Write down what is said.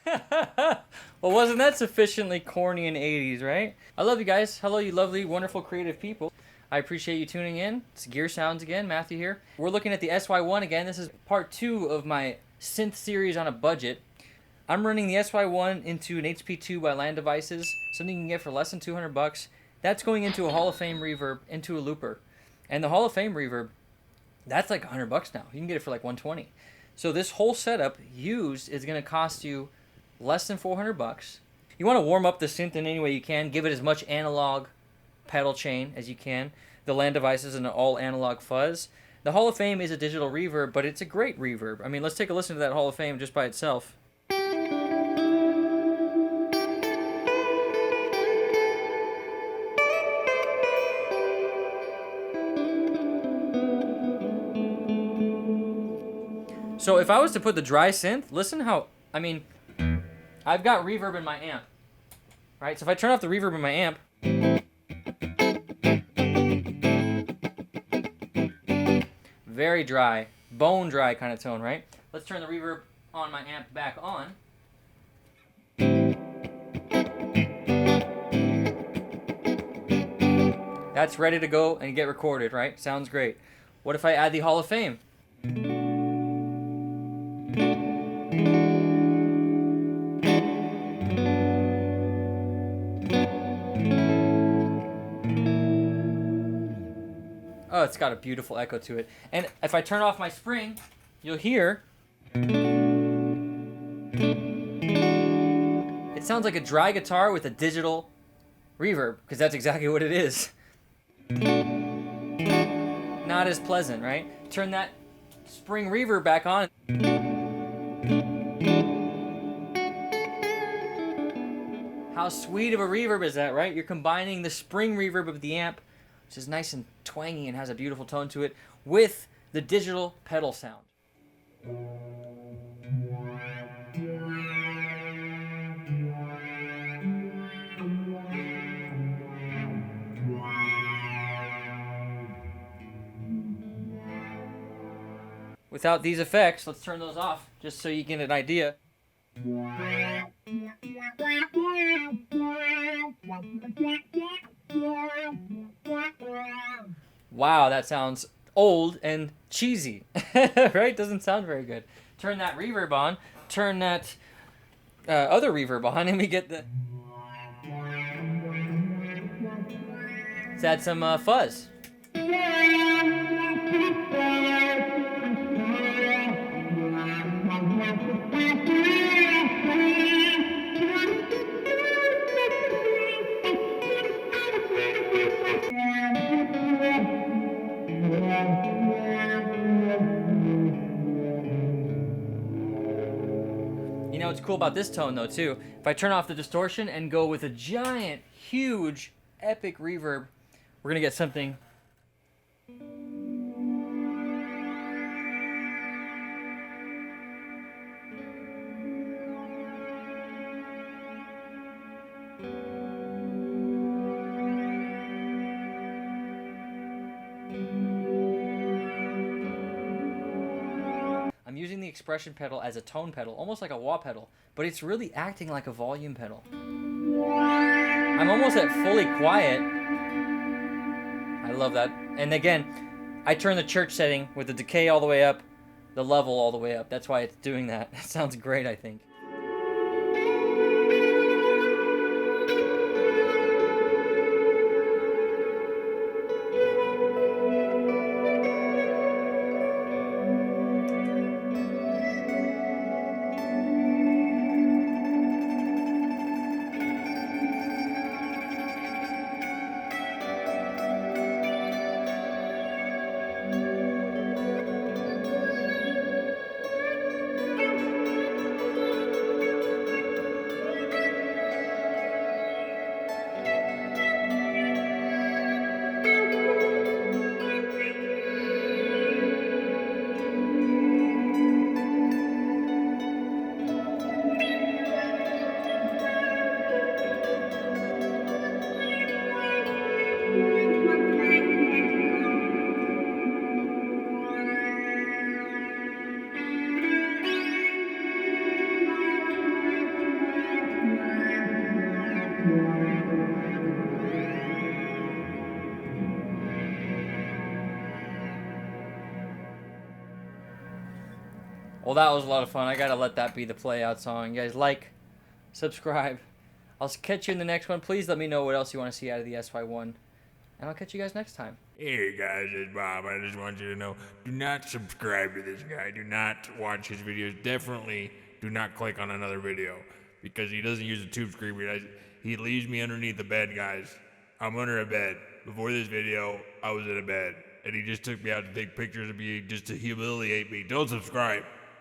Well, wasn't that sufficiently corny in the 80s, right? I love you guys. Hello, you lovely, wonderful, creative people. I appreciate you tuning in. It's Gear Sounds again, Matthew here. We're looking at the SY-1 again. This is part 2 of my synth series on a budget. I'm running the SY-1 into an HP-2 by Land Devices, something you can get for less than 200 bucks. That's going into a Hall of Fame reverb, into a looper. And the Hall of Fame reverb, that's like 100 bucks now. You can get it for like 120. So this whole setup used is going to cost you less than 400 bucks. You want to warm up the synth in any way you can. Give it as much analog pedal chain as you can. The Land Device is an all analog fuzz. The Hall of Fame is a digital reverb, but it's a great reverb. I mean, let's take a listen to that Hall of Fame just by itself. So if I was to put the dry synth, listen how, I mean, I've got reverb in my amp, right? So if I turn off the reverb in my amp, very dry, bone dry kind of tone, right? Let's turn the reverb on my amp back on. That's ready to go and get recorded, right? Sounds great. What if I add the Hall of Fame? Oh, it's got a beautiful echo to it. And if I turn off my spring, you'll hear it sounds like a dry guitar with a digital reverb, because that's exactly what it is. Not as pleasant, right? Turn that spring reverb back on. How sweet of a reverb is that, right? You're combining the spring reverb of the amp, which is nice and twangy and has a beautiful tone to it, with the digital pedal sound. Without these effects, let's turn those off just so you get an idea. Wow, that sounds old and cheesy, right? Doesn't sound very good. Turn that reverb on, turn that other reverb on, and we get the... Let's add some fuzz. You know what's cool about this tone though too? If I turn off the distortion and go with a giant, huge, epic reverb, we're gonna get something. I'm using the expression pedal as a tone pedal, almost like a wah pedal, but it's really acting like a volume pedal. I'm almost at fully quiet. I love that. And again, I turn the church setting with the decay all the way up, the level all the way up. That's why it's doing that. That sounds great, I think. Well, that was a lot of fun. I gotta let that be the play out song. You guys like, subscribe. I'll catch you in the next one. Please let me know what else you want to see out of the SY-1. And I'll catch you guys next time. Hey guys, it's Bob. I just want you to know, do not subscribe to this guy. Do not watch his videos. Definitely do not click on another video, because he doesn't use a tube screamer. He leaves me underneath the bed, guys. I'm under a bed. Before this video, I was in a bed, and he just took me out to take pictures of me just to humiliate me. Don't subscribe.